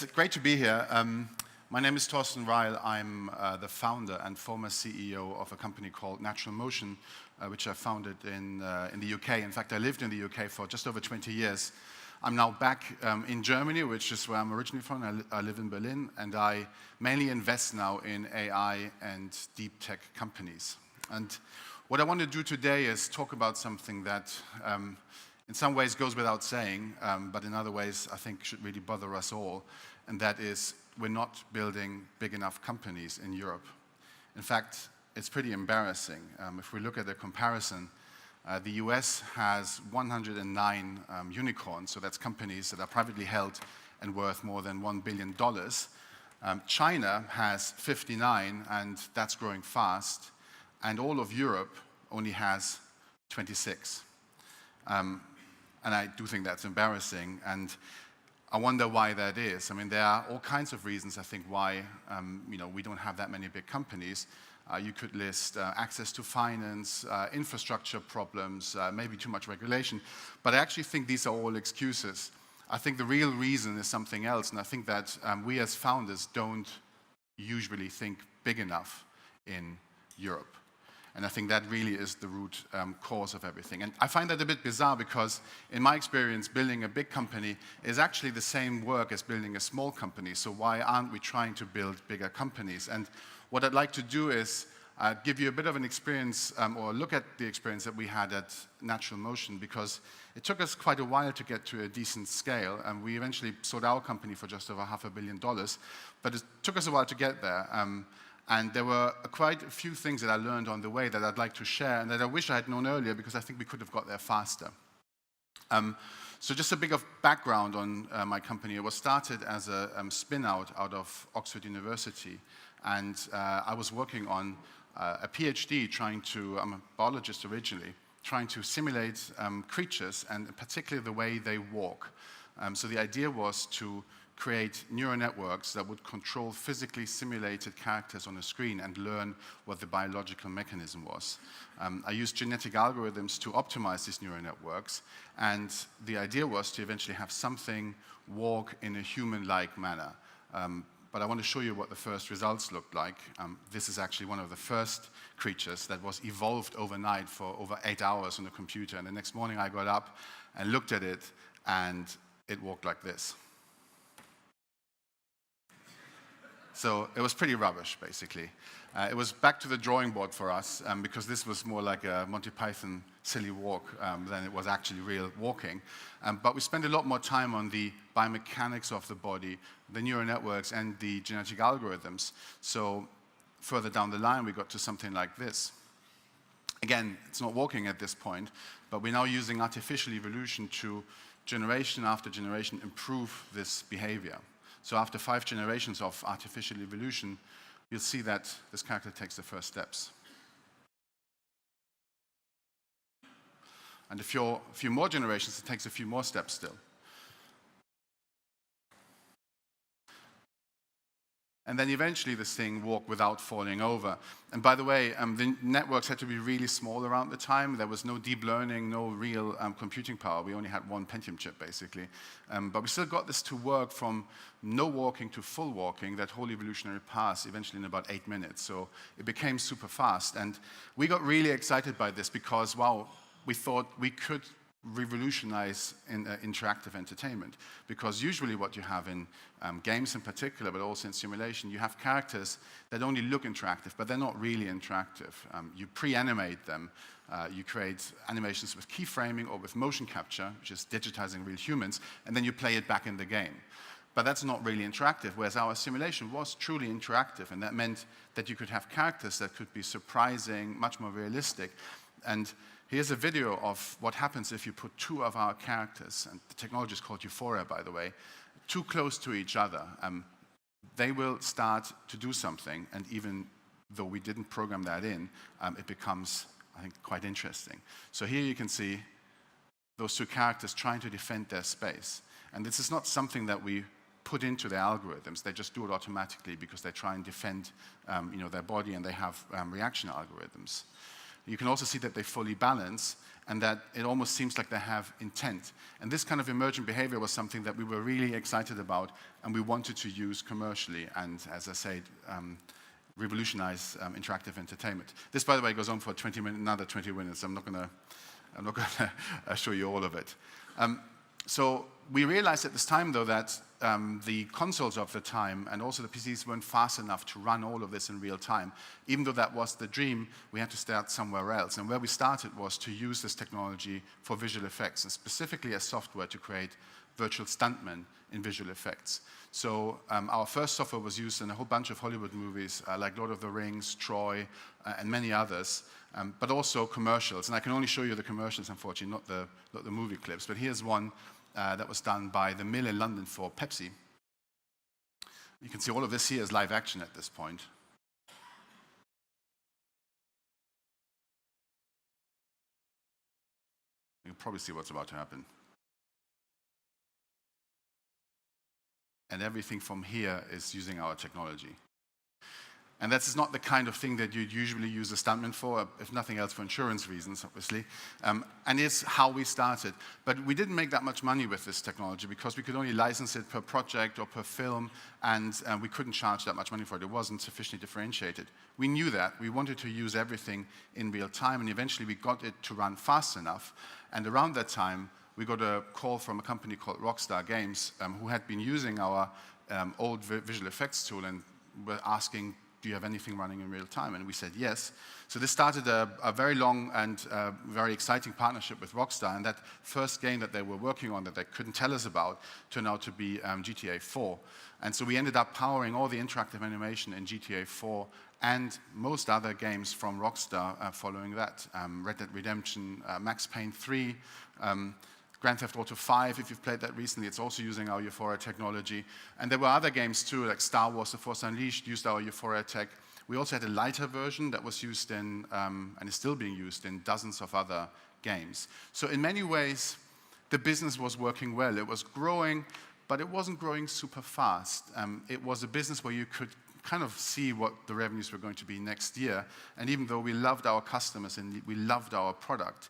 it's great to be here. My name is Torsten Reil. I'm the founder and former CEO of a company called NaturalMotion, which I founded in the UK. In fact, I lived in the UK for just over 20 years. I'm now back in Germany, which is where I'm originally from. I live in Berlin, and I mainly invest now in AI and deep tech companies. And what I want to do today is talk about something that in some ways goes without saying, but in other ways I think should really bother us all, and that is we're not building big enough companies in Europe. In fact, it's pretty embarrassing. If we look at the comparison, the US has 109 unicorns, so that's companies that are privately held and worth more than $1 billion. China has 59, and that's growing fast, and all of Europe only has 26. And I do think that's embarrassing, and I wonder why that is. I mean, there are all kinds of reasons, I think, why we don't have that many big companies. You could list access to finance, infrastructure problems, maybe too much regulation. But I actually think these are all excuses. I think the real reason is something else, and I think that we as founders don't usually think big enough in Europe. And I think that really is the root cause of everything. And I find that a bit bizarre because, in my experience, building a big company is actually the same work as building a small company. So why aren't we trying to build bigger companies? And what I'd like to do is give you a bit of an experience, or look at the experience that we had at NaturalMotion, because it took us quite a while to get to a decent scale. And we eventually sold our company for just over $500 million. But it took us a while to get there. And there were quite a few things that I learned on the way that I'd like to share and that I wish I had known earlier, because I think we could have got there faster. So just a bit of background on my company. It was started as a spin-out out of Oxford University. And I was working on a PhD I'm a biologist originally, trying to simulate creatures, and particularly the way they walk. So the idea was to create neural networks that would control physically simulated characters on a screen and learn what the biological mechanism was. I used genetic algorithms to optimize these neural networks, and the idea was to eventually have something walk in a human-like manner. But I want to show you what the first results looked like. This is actually one of the first creatures that was evolved overnight for over 8 hours on a computer, and the next morning I got up and looked at it, and it walked like this. So it was pretty rubbish, basically. It was back to the drawing board for us, because this was more like a Monty Python silly walk than it was actually real walking. But we spent a lot more time on the biomechanics of the body, the neural networks, and the genetic algorithms. So further down the line, we got to something like this. Again, it's not walking at this point, but we're now using artificial evolution to, generation after generation, improve this behavior. So after 5 generations of artificial evolution, you'll see that this character takes the first steps. And a few more generations, it takes a few more steps still. And then eventually this thing walked without falling over. And by the way, the networks had to be really small around the time. There was no deep learning, no real computing power. We only had one Pentium chip, basically. But we still got this to work from no walking to full walking, that whole evolutionary path, eventually in about 8 minutes. So it became super fast. And we got really excited by this because, wow, we thought we could revolutionize in interactive entertainment, because usually what you have in games in particular, but also in simulation, you have characters that only look interactive, but they're not really interactive. You pre-animate them, you create animations with keyframing or with motion capture, which is digitizing real humans, and then you play it back in the game. But that's not really interactive, whereas our simulation was truly interactive, and that meant that you could have characters that could be surprising, much more realistic. And here's a video of what happens if you put 2 of our characters, and the technology is called Euphoria, by the way, too close to each other. They will start to do something, and even though we didn't program that in, it becomes, I think, quite interesting. So here you can see those 2 characters trying to defend their space. And this is not something that we put into their algorithms. They just do it automatically because they try and defend their body, and they have reaction algorithms. You can also see that they fully balance and that it almost seems like they have intent. And this kind of emergent behavior was something that we were really excited about and we wanted to use commercially and, as I said, revolutionize interactive entertainment. This, by the way, goes on for 20 minutes, another 20 minutes. I'm not going to show you all of it. So we realized at this time, though, that the consoles of the time and also the PCs weren't fast enough to run all of this in real time. Even though that was the dream, we had to start somewhere else. And where we started was to use this technology for visual effects, and specifically as software to create virtual stuntmen in visual effects. So our first software was used in a whole bunch of Hollywood movies like Lord of the Rings, Troy, and many others, but also commercials. And I can only show you the commercials, unfortunately, not the movie clips. But here's one that was done by the Mill in London for Pepsi. You can see all of this here is live action at this point. You can probably see what's about to happen. And everything from here is using our technology. And that's not the kind of thing that you'd usually use a stuntman for, if nothing else for insurance reasons, obviously. And it's how we started. But we didn't make that much money with this technology because we could only license it per project or per film, and we couldn't charge that much money for it. It wasn't sufficiently differentiated. We knew that. We wanted to use everything in real time, and eventually we got it to run fast enough. And around that time, we got a call from a company called Rockstar Games, who had been using our old visual effects tool and were asking, do you have anything running in real time? And we said yes. So this started a very long and very exciting partnership with Rockstar. And that first game that they were working on that they couldn't tell us about turned out to be GTA 4. And so we ended up powering all the interactive animation in GTA 4 and most other games from Rockstar following that. Red Dead Redemption, Max Payne 3, Grand Theft Auto 5, if you've played that recently, it's also using our Euphoria technology. And there were other games too, like Star Wars: The Force Unleashed used our Euphoria tech. We also had a lighter version that was used in, and is still being used in dozens of other games. So in many ways, the business was working well. It was growing, but it wasn't growing super fast. It was a business where you could kind of see what the revenues were going to be next year. And even though we loved our customers and we loved our product,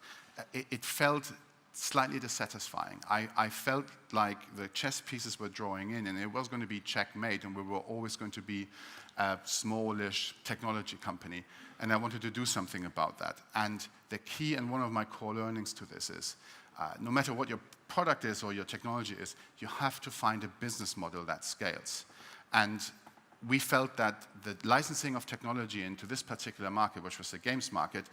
it felt slightly dissatisfying. I felt like the chess pieces were drawing in and it was going to be checkmate and we were always going to be a smallish technology company. And I wanted to do something about that. And the key and one of my core learnings to this is, no matter what your product is or your technology is, you have to find a business model that scales. And we felt that the licensing of technology into this particular market, which was the games market,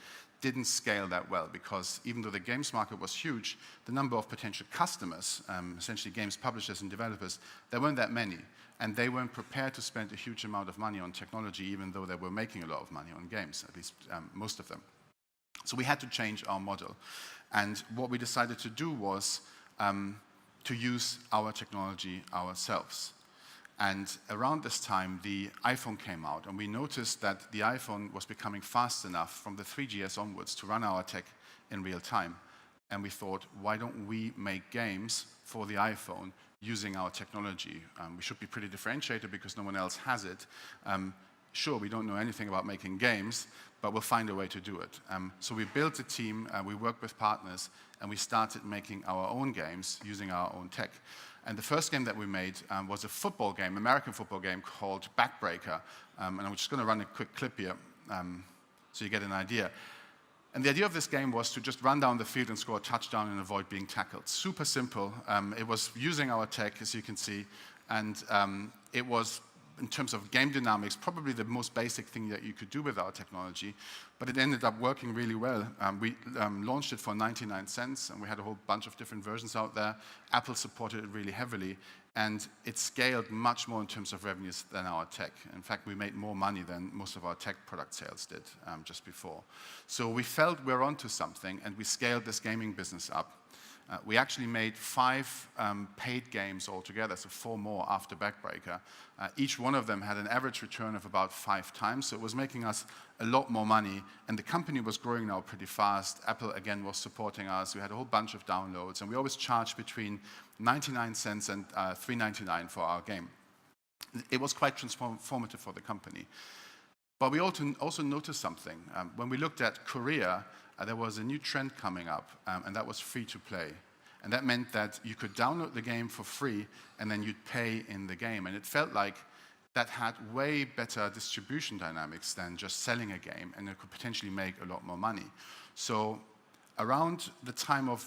didn't scale that well because even though the games market was huge, the number of potential customers, essentially games publishers and developers, there weren't that many. And they weren't prepared to spend a huge amount of money on technology, even though they were making a lot of money on games, at least most of them. So we had to change our model. And what we decided to do was to use our technology ourselves. And around this time, the iPhone came out, and we noticed that the iPhone was becoming fast enough from the 3GS onwards to run our tech in real time. And we thought, why don't we make games for the iPhone using our technology? We should be pretty differentiated because no one else has it. Sure, we don't know anything about making games, but we'll find a way to do it. So we built a team, we worked with partners, and we started making our own games using our own tech. And the first game that we made was a football game, American football game called Backbreaker. And I'm just going to run a quick clip here so you get an idea. And the idea of this game was to just run down the field and score a touchdown and avoid being tackled. Super simple. It was using our tech, as you can see, and it was, in terms of game dynamics, probably the most basic thing that you could do with our technology, but it ended up working really well. We launched it for 99 cents, and we had a whole bunch of different versions out there. Apple supported it really heavily, and it scaled much more in terms of revenues than our tech. In fact, we made more money than most of our tech product sales did just before. So we felt we're onto something, and we scaled this gaming business up. We actually made 5 paid games altogether, so 4 more after Backbreaker. Each one of them had an average return of about 5 times, so it was making us a lot more money, and the company was growing now pretty fast. Apple, again, was supporting us. We had a whole bunch of downloads, and we always charged between 99 cents and $3.99 for our game. It was quite transformative for the company. But we also noticed something. When we looked at Korea, there was a new trend coming up, and that was free-to-play. And that meant that you could download the game for free, and then you'd pay in the game. And it felt like that had way better distribution dynamics than just selling a game, and it could potentially make a lot more money. So around the time of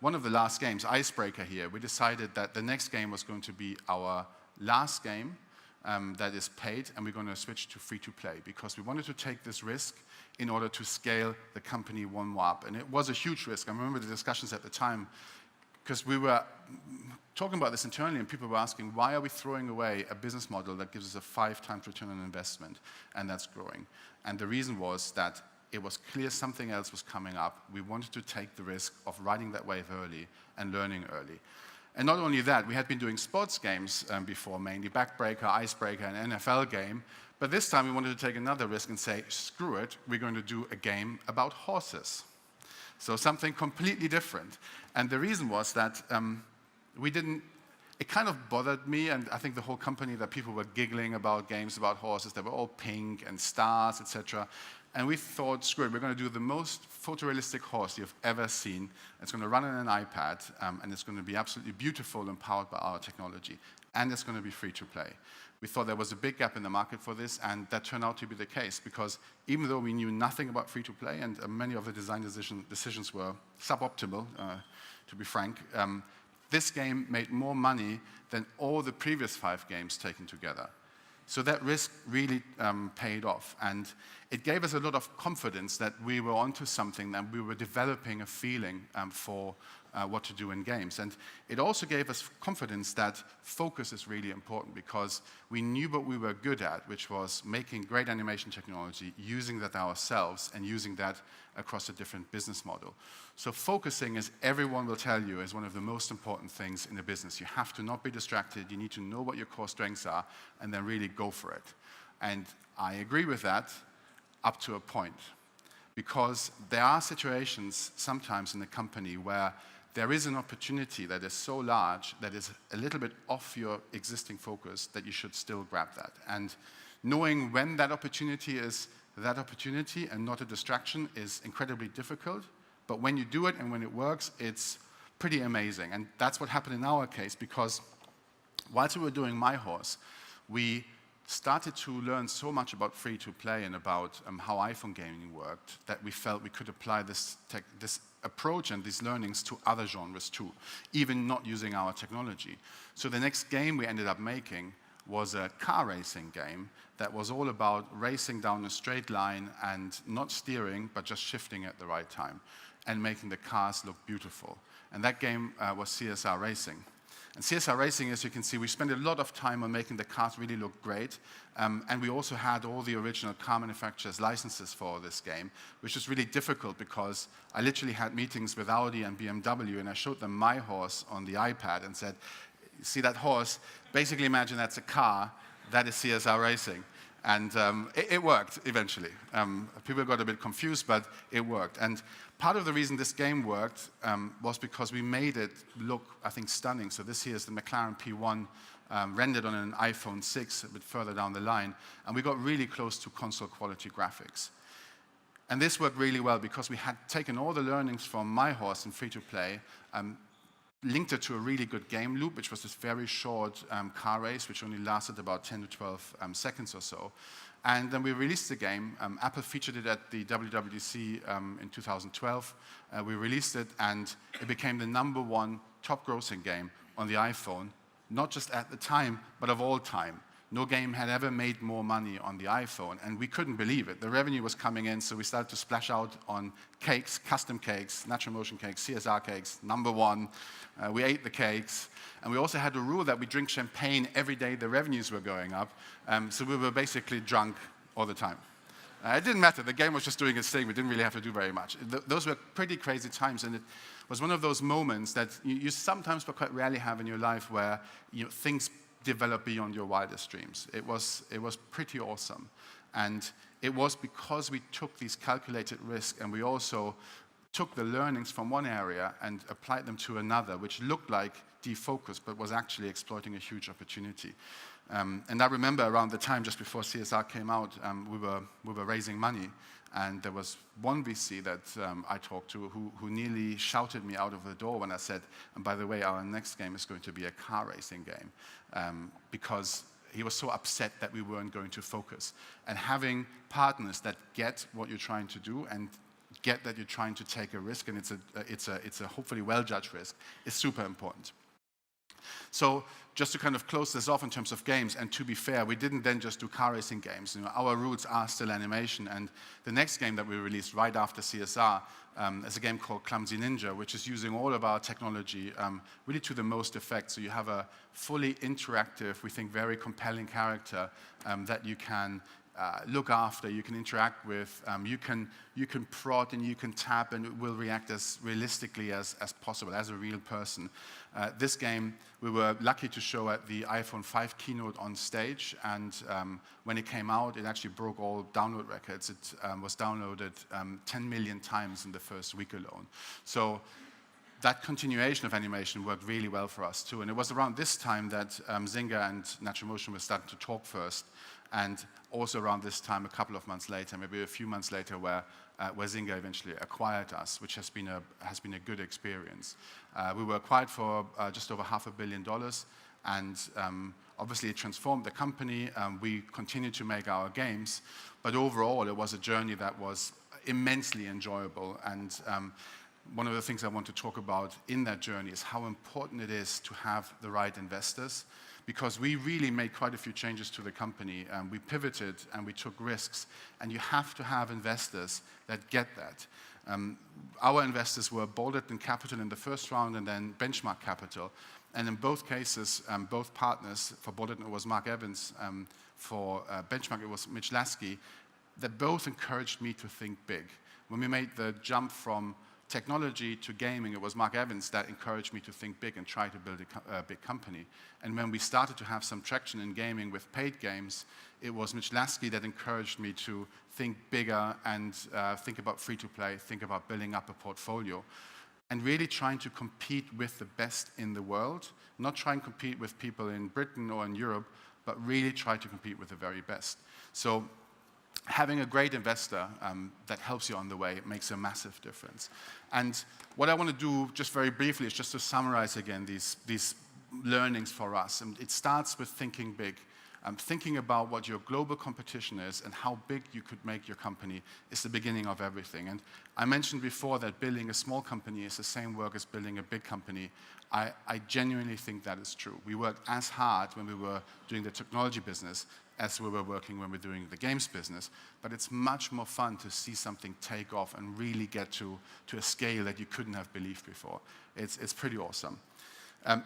one of the last games, Icebreaker here, we decided that the next game was going to be our last game that is paid, and we're going to switch to free-to-play because we wanted to take this risk in order to scale the company one more up. And it was a huge risk. I remember the discussions at the time because we were talking about this internally, and people were asking, why are we throwing away a business model that gives us a 5 times return on investment, and that's growing? And the reason was that it was clear something else was coming up. We wanted to take the risk of riding that wave early and learning early. And not only that, we had been doing sports games before, mainly Backbreaker, Icebreaker, and NFL game. But this time we wanted to take another risk and say, screw it, we're going to do a game about horses. So something completely different. And the reason was that it kind of bothered me, and I think the whole company, that people were giggling about games about horses. They were all pink and stars, etc. And we thought, screw it, we're going to do the most photorealistic horse you've ever seen. It's going to run on an iPad, and it's going to be absolutely beautiful and powered by our technology. And it's going to be free to play. We thought there was a big gap in the market for this, and that turned out to be the case, because even though we knew nothing about free to play, and many of the design decisions were suboptimal, to be frank, this game made more money than all the previous 5 games taken together. So that risk really paid off, and it gave us a lot of confidence that we were onto something, and we were developing a feeling for what to do in games. And it also gave us confidence that focus is really important, because we knew what we were good at, which was making great animation technology, using that ourselves, and using that across a different business model. So focusing, as everyone will tell you, is one of the most important things in a business. You have to not be distracted. You need to know what your core strengths are, and then really go for it. And I agree with that up to a point, because there are situations sometimes in a company where there is an opportunity that is so large that is a little bit off your existing focus that you should still grab that. And knowing when that opportunity is that opportunity and not a distraction is incredibly difficult. But when you do it and when it works, it's pretty amazing. And that's what happened in our case, because whilst we were doing My Horse, we started to learn so much about free-to-play and about how iPhone gaming worked that we felt we could apply this approach and these learnings to other genres too, even not using our technology. So the next game we ended up making was a car racing game that was all about racing down a straight line and not steering, but just shifting at the right time and making the cars look beautiful. And that game was CSR Racing. And CSR Racing, as you can see, we spent a lot of time on making the cars really look great. And we also had all the original car manufacturers' licenses for this game, which was really difficult because I literally had meetings with Audi and BMW, and I showed them My Horse on the iPad and said, see that horse? Basically imagine that's a car. That is CSR Racing. And it worked eventually. People got a bit confused, but it worked. And part of the reason this game worked was because we made it look, I think, stunning. So this here is the McLaren P1 rendered on an iPhone 6 a bit further down the line. And we got really close to console quality graphics. And this worked really well because we had taken all the learnings from My Horse and free-to-play, linked it to a really good game loop, which was this very short car race, which only lasted about 10 to 12 seconds or so. And then we released the game. Apple featured it at the WWDC in 2012. We released it, and it became the #1 top grossing game on the iPhone, not just at the time, but of all time. No game had ever made more money on the iPhone, and we couldn't believe it. The revenue was coming in, so we started to splash out on cakes, custom cakes, NaturalMotion cakes, CSR cakes, #1. We ate the cakes, and we also had a rule that we drink champagne every day the revenues were going up, so we were basically drunk all the time. It didn't matter. The game was just doing its thing. We didn't really have to do very much. Those were pretty crazy times, and it was one of those moments that you sometimes but quite rarely have in your life where things develop beyond your wildest dreams. It was pretty awesome. And it was because we took these calculated risks, and we also took the learnings from one area and applied them to another, which looked like defocus, but was actually exploiting a huge opportunity. And I remember around the time just before CSR came out, we were raising money. And there was one VC that I talked to who nearly shouted me out of the door when I said, and by the way, our next game is going to be a car racing game, because he was so upset that we weren't going to focus. And having partners that get what you're trying to do and get that you're trying to take a risk, and it's a hopefully well-judged risk, is super important. So just to kind of close this off in terms of games, and to be fair, we didn't then just do car racing games. Our roots are still animation, and the next game that we released right after CSR is a game called Clumsy Ninja, which is using all of our technology really to the most effect. So you have a fully interactive, we think very compelling character that you can look after, you can interact with, you can prod and you can tap, and it will react as realistically as possible, as a real person. This game we were lucky to show at the iPhone 5 keynote on stage, and when it came out, it actually broke all download records. It was downloaded 10 million times in the first week alone. So that continuation of animation worked really well for us too. And it was around this time that Zynga and NaturalMotion were starting to talk first. And also around this time, a couple of months later, maybe a few months later, where Zynga eventually acquired us, which has been a good experience. We were acquired for just over $500 million, and obviously it transformed the company. We continued to make our games, but overall it was a journey that was immensely enjoyable. And one of the things I want to talk about in that journey is how important it is to have the right investors, because we really made quite a few changes to the company. We pivoted and we took risks, and you have to have investors that get that. Our investors were Boulderton Capital in the first round, and then Benchmark Capital. And in both cases, both partners, for Boulderton it was Mark Evans, for Benchmark it was Mitch Lasky, that both encouraged me to think big. When we made the jump from technology to gaming, it was Mark Evans that encouraged me to think big and try to build a big company. And when we started to have some traction in gaming with paid games, it was Mitch Lasky that encouraged me to think bigger and think about free-to-play, think about building up a portfolio, and really trying to compete with the best in the world, not try and compete with people in Britain or in Europe, but really try to compete with the very best. So having a great investor that helps you on the way makes a massive difference. And what I want to do just very briefly is just to summarize again these learnings for us. And it starts with thinking big. Thinking about what your global competition is and how big you could make your company is the beginning of everything. And I mentioned before that building a small company is the same work as building a big company. I genuinely think that is true. We worked as hard when we were doing the technology business as we were working when we're doing the games business, but it's much more fun to see something take off and really get to a scale that you couldn't have believed before. It's pretty awesome.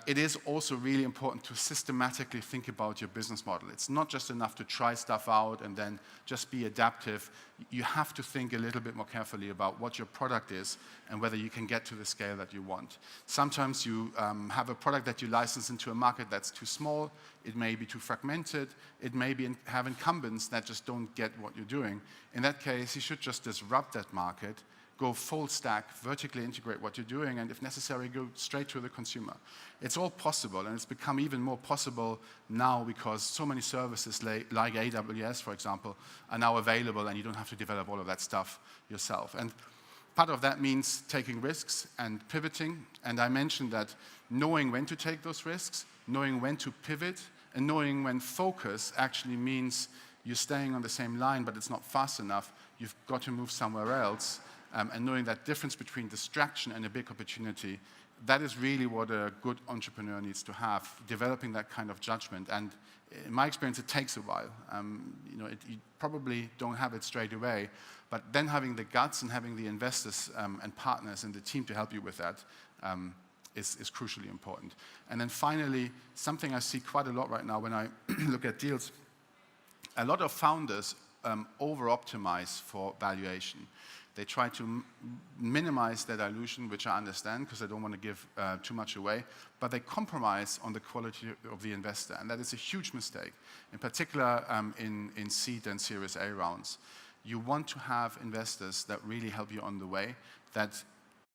It is also really important to systematically think about your business model. It's not just enough to try stuff out and then just be adaptive. You have to think a little bit more carefully about what your product is and whether you can get to the scale that you want. Sometimes you have a product that you license into a market that's too small. It may be too fragmented. It may have incumbents that just don't get what you're doing. In that case, you should just disrupt that market, go full stack, vertically integrate what you're doing, and if necessary, go straight to the consumer. It's all possible, and it's become even more possible now because so many services like AWS, for example, are now available, and you don't have to develop all of that stuff yourself. And part of that means taking risks and pivoting, and I mentioned that knowing when to take those risks, knowing when to pivot, and knowing when focus actually means you're staying on the same line, but it's not fast enough, you've got to move somewhere else. And knowing that difference between distraction and a big opportunity, that is really what a good entrepreneur needs to have, developing that kind of judgment. And in my experience, it takes a while. You probably don't have it straight away, but then having the guts and having the investors and partners and the team to help you with that is crucially important. And then finally, something I see quite a lot right now when I look at deals, a lot of founders over-optimize for valuation. They try to minimize their dilution, which I understand because they don't want to give too much away, but they compromise on the quality of the investor, and that is a huge mistake, in particular in seed and Series A rounds. You want to have investors that really help you on the way, that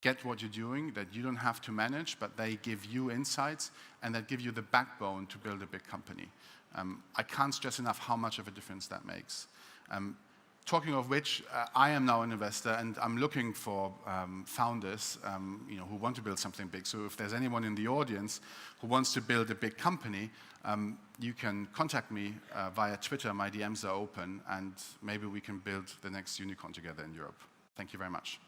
get what you're doing, that you don't have to manage, but they give you insights, and that give you the backbone to build a big company. I can't stress enough how much of a difference that makes. Talking of which, I am now an investor, and I'm looking for founders, who want to build something big. So if there's anyone in the audience who wants to build a big company, you can contact me via Twitter. My DMs are open, and maybe we can build the next unicorn together in Europe. Thank you very much.